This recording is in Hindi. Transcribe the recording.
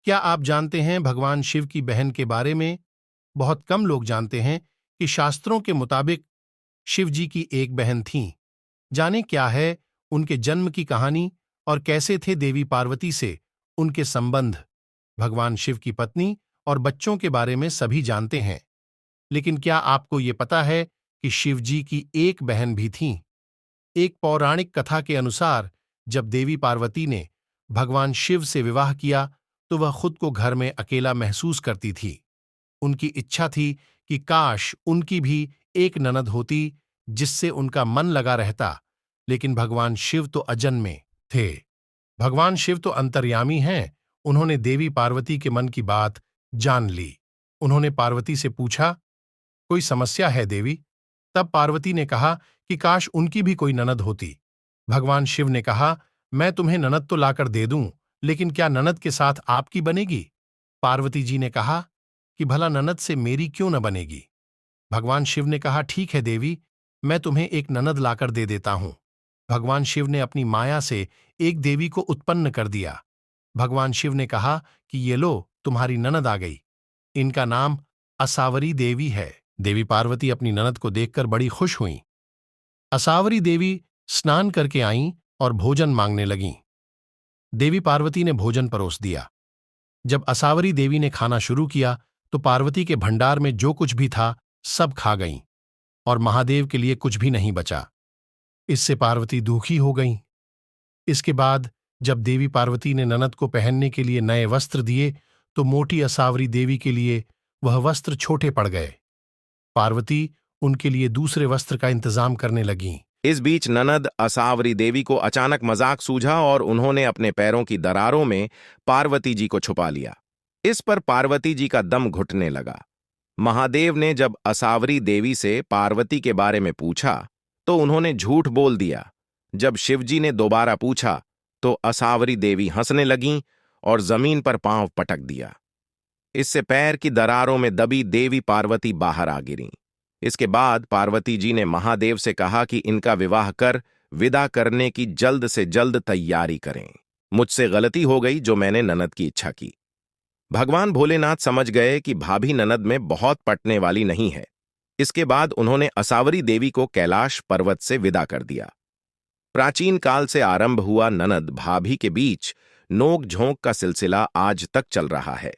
क्या आप जानते हैं भगवान शिव की बहन के बारे में? बहुत कम लोग जानते हैं कि शास्त्रों के मुताबिक शिव जी की एक बहन थीं। जाने क्या है उनके जन्म की कहानी और कैसे थे देवी पार्वती से उनके संबंध। भगवान शिव की पत्नी और बच्चों के बारे में सभी जानते हैं, लेकिन क्या आपको ये पता है कि शिव जी की एक बहन भी थीं? एक पौराणिक कथा के अनुसार जब देवी पार्वती ने भगवान शिव से विवाह किया तो वह खुद को घर में अकेला महसूस करती थी। उनकी इच्छा थी कि काश उनकी भी एक ननद होती जिससे उनका मन लगा रहता, लेकिन भगवान शिव तो अजन्मे थे। भगवान शिव तो अंतर्यामी हैं। उन्होंने देवी पार्वती के मन की बात जान ली। उन्होंने पार्वती से पूछा, कोई समस्या है देवी? तब पार्वती ने कहा कि काश उनकी भी कोई ननद होती। भगवान शिव ने कहा, मैं तुम्हें ननद तो लाकर दे दूं, लेकिन क्या ननद के साथ आपकी बनेगी? पार्वती जी ने कहा कि भला ननद से मेरी क्यों न बनेगी? भगवान शिव ने कहा, ठीक है देवी, मैं तुम्हें एक ननद लाकर दे देता हूं। भगवान शिव ने अपनी माया से एक देवी को उत्पन्न कर दिया। भगवान शिव ने कहा कि ये लो, तुम्हारी ननद आ गई। इनका नाम असावरी देवी है। देवी पार्वती अपनी ननद को देखकर बड़ी खुश हुईं। असावरी देवी स्नान करके आईं और भोजन मांगने लगीं। देवी पार्वती ने भोजन परोस दिया। जब असावरी देवी ने खाना शुरू किया तो पार्वती के भंडार में जो कुछ भी था सब खा गईं और महादेव के लिए कुछ भी नहीं बचा। इससे पार्वती दुखी हो गईं। इसके बाद जब देवी पार्वती ने ननद को पहनने के लिए नए वस्त्र दिए तो मोटी असावरी देवी के लिए वह वस्त्र छोटे पड़ गए। पार्वती उनके लिए दूसरे वस्त्र का इंतजाम करने लगीं। इस बीच ननद असावरी देवी को अचानक मजाक सूझा और उन्होंने अपने पैरों की दरारों में पार्वती जी को छुपा लिया। इस पर पार्वती जी का दम घुटने लगा। महादेव ने जब असावरी देवी से पार्वती के बारे में पूछा तो उन्होंने झूठ बोल दिया। जब शिवजी ने दोबारा पूछा तो असावरी देवी हंसने लगीं और जमीन पर पांव पटक दिया। इससे पैर की दरारों में दबी देवी पार्वती बाहर आ गिरीं। इसके बाद पार्वती जी ने महादेव से कहा कि इनका विवाह कर विदा करने की जल्द से जल्द तैयारी करें। मुझसे गलती हो गई जो मैंने ननद की इच्छा की। भगवान भोलेनाथ समझ गए कि भाभी ननद में बहुत पटने वाली नहीं है। इसके बाद उन्होंने असावरी देवी को कैलाश पर्वत से विदा कर दिया। प्राचीन काल से आरंभ हुआ ननद भाभी के बीच नोक झोंक का सिलसिला आज तक चल रहा है।